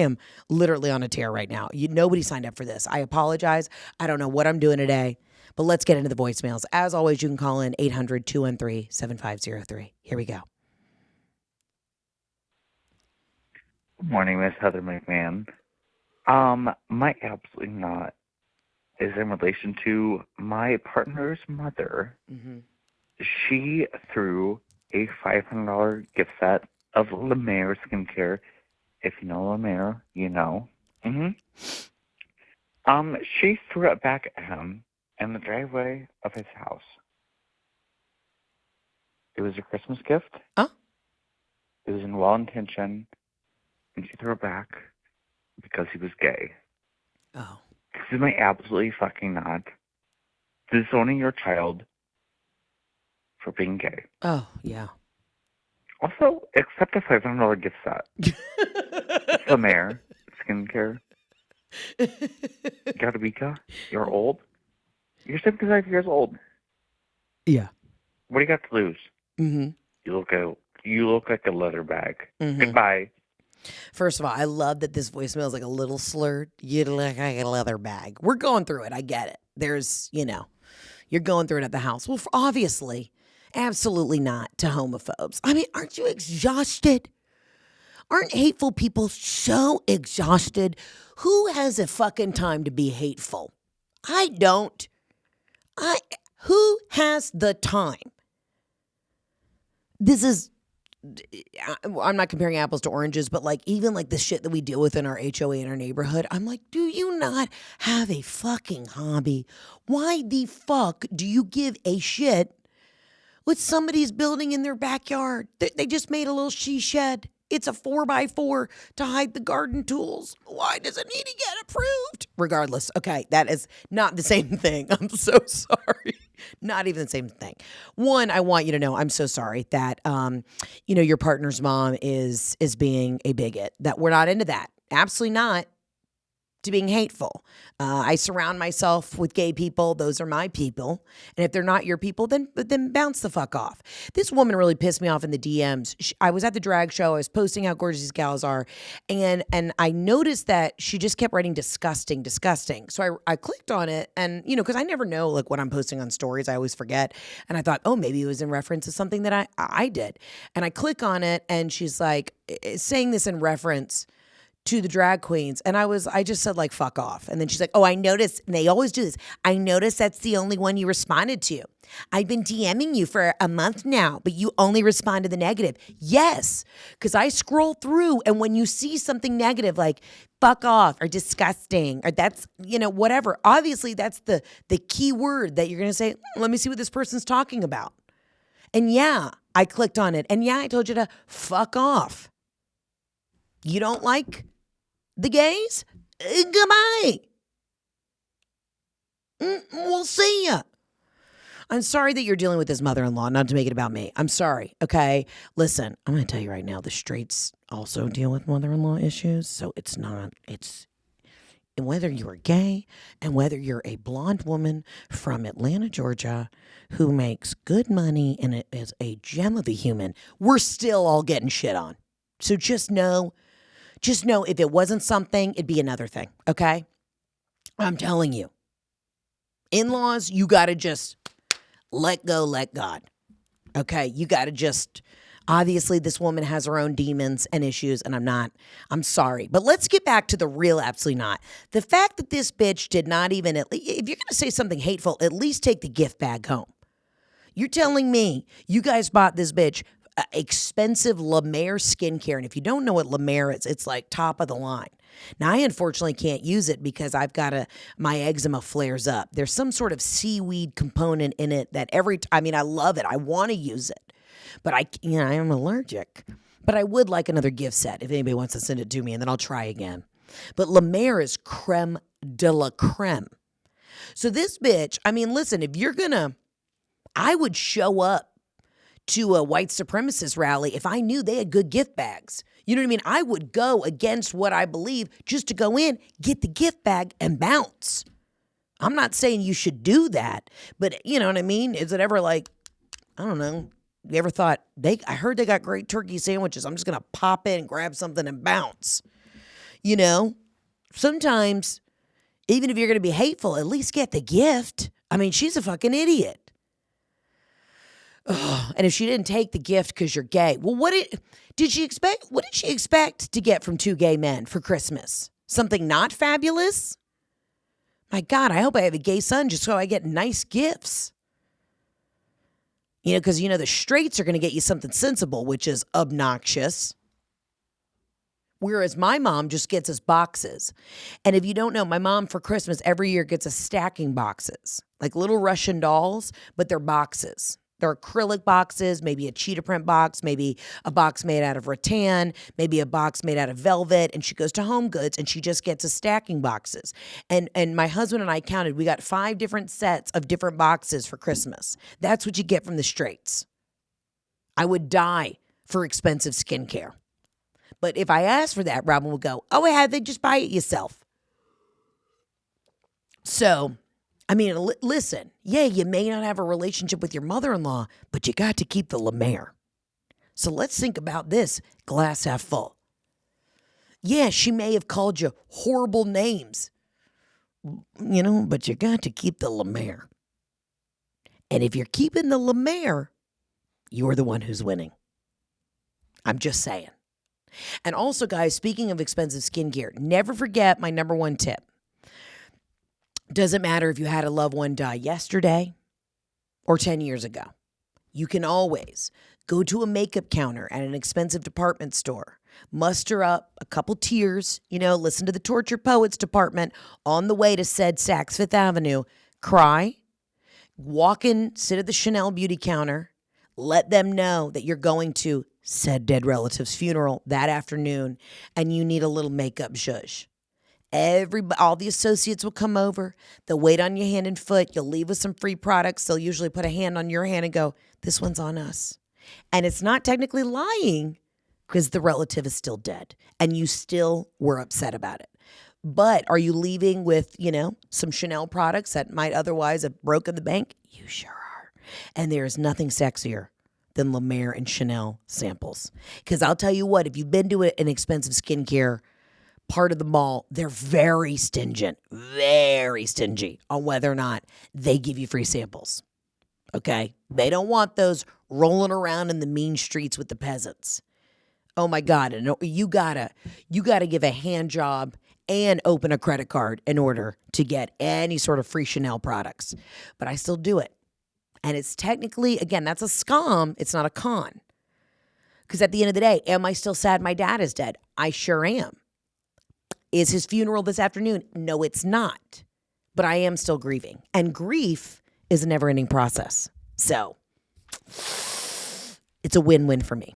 am literally on a tear right now. Nobody signed up for this. I apologize. I don't know what I'm doing today, but let's get into the voicemails. As always, you can call in 800-213-7503. Here we go. Good morning, Miss Heather McMahan. My absolutely not is in relation to my partner's mother. Mm-hmm. She threw a $500 gift set of La Mer skincare. If you know La Mer, you know. She threw it back at him in the driveway of his house. It was a Christmas gift. Oh. It was in well intention, and she threw it back because he was gay. Oh. This is my absolutely fucking not disowning your child for being gay. Oh, yeah. Also, accept a $500 gift set. It's La Mer skincare. Garabika, you're old. You're 75 years old. Yeah. What do you got to lose? Mm-hmm. You look like a leather bag. Mm-hmm. Goodbye. First of all, I love that this voicemail is like a little slurred. You look like a leather bag. We're going through it. I get it. There's, you're going through it at the house. Well, obviously, absolutely not to homophobes. I mean, aren't you exhausted? Aren't hateful people so exhausted? Who has a fucking time to be hateful? I don't. Who has the time? This is, I'm not comparing apples to oranges, but like even like the shit that we deal with in our HOA in our neighborhood, I'm like, do you not have a fucking hobby? Why the fuck do you give a shit what somebody's building in their backyard? They just made a little she shed. It's a 4x4 to hide the garden tools. Why does it need to get approved? Regardless, okay, that is not the same thing. I'm so sorry. Not even the same thing. One, I want you to know I'm so sorry that your partner's mom is being a bigot. That we're not into that. Absolutely not. To being hateful. I surround myself with gay people. Those are my people. And if they're not your people, then bounce the fuck off. This woman really pissed me off in the DMs. I was at the drag show. I was posting how gorgeous these gals are. And I noticed that she just kept writing disgusting, disgusting. So I clicked on it and, because I never know like what I'm posting on stories. I always forget. And I thought, oh, maybe it was in reference to something that I did. And I click on it and she's like saying this in reference to the drag queens. And I just said like, fuck off. And then she's like, oh, I noticed, and they always do this. I noticed that's the only one you responded to. I've been DMing you for a month now, but you only respond to the negative. Yes, because I scroll through and when you see something negative like fuck off or disgusting or that's, whatever, obviously that's the key word that you're going to say, let me see what this person's talking about. And yeah, I clicked on it. And yeah, I told you to fuck off. You don't like the gays? Goodbye. We'll see ya. I'm sorry that you're dealing with this mother-in-law, not to make it about me. I'm sorry, okay? Listen, I'm going to tell you right now, the straights also deal with mother-in-law issues, so it's whether you're gay and whether you're a blonde woman from Atlanta, Georgia, who makes good money and is a gem of a human, we're still all getting shit on. So just know if it wasn't something, it'd be another thing, okay? I'm telling you. In-laws, you got to just let go, let God. Okay? You got to just, obviously this woman has her own demons and issues, and I'm sorry. But let's get back to the real absolutely not. The fact that this bitch did not even, if you're going to say something hateful, at least take the gift bag home. You're telling me you guys bought this bitch expensive La Mer skincare. And if you don't know what La Mer is, it's like top of the line. Now, I unfortunately can't use it because my eczema flares up. There's some sort of seaweed component in it that I love it. I want to use it, but I am allergic. But I would like another gift set if anybody wants to send it to me, and then I'll try again. But La Mer is creme de la creme. So this bitch, listen, I would show up to a white supremacist rally if I knew they had good gift bags. You know what I mean? I would go against what I believe just to go in, get the gift bag, and bounce. I'm not saying you should do that, but you know what I mean? Is it ever like, I don't know, you ever thought, I heard they got great turkey sandwiches. I'm just going to pop in, grab something, and bounce. You know, sometimes, even if you're going to be hateful, at least get the gift. I mean, she's a fucking idiot. Ugh. And if she didn't take the gift because you're gay, well, what did she expect? What did she expect to get from two gay men for Christmas? Something not fabulous? My God, I hope I have a gay son just so I get nice gifts. You know, because, the straights are going to get you something sensible, which is obnoxious. Whereas my mom just gets us boxes. And if you don't know, my mom for Christmas every year gets us stacking boxes, like little Russian dolls, but they're boxes. They're acrylic boxes, maybe a cheetah print box, maybe a box made out of rattan, maybe a box made out of velvet. And she goes to Home Goods and she just gets us stacking boxes. And my husband and I counted, we got 5 different sets of different boxes for Christmas. That's what you get from the straights. I would die for expensive skincare. But if I asked for that, Robin would go, oh, yeah, they just buy it yourself. So, I mean, listen, yeah, you may not have a relationship with your mother-in-law, but you got to keep the Lemaire. So let's think about this, glass half full. Yeah, she may have called you horrible names, but you got to keep the Lemaire. And if you're keeping the Lemaire, you're the one who's winning. I'm just saying. And also, guys, speaking of expensive skincare, never forget my number one tip. Doesn't matter if you had a loved one die yesterday or 10 years ago. You can always go to a makeup counter at an expensive department store, muster up a couple tears, listen to the Tortured Poets department on the way to said Saks Fifth Avenue, cry, walk in, sit at the Chanel beauty counter, let them know that you're going to said dead relative's funeral that afternoon and you need a little makeup zhuzh. All the associates will come over. They'll wait on your hand and foot. You'll leave with some free products. They'll usually put a hand on your hand and go, this one's on us. And it's not technically lying because the relative is still dead and you still were upset about it. But are you leaving with, some Chanel products that might otherwise have broken the bank? You sure are. And there is nothing sexier than La Mer and Chanel samples. Because I'll tell you what, if you've been to an expensive skincare part of the mall, they're very stingy on whether or not they give you free samples. Okay? They don't want those rolling around in the mean streets with the peasants. Oh my God. And you gotta give a hand job and open a credit card in order to get any sort of free Chanel products. But I still do it. And it's technically, again, that's a scam. It's not a con. Because at the end of the day, am I still sad my dad is dead? I sure am. Is his funeral this afternoon? No, it's not. But I am still grieving. And grief is a never-ending process. So it's a win-win for me.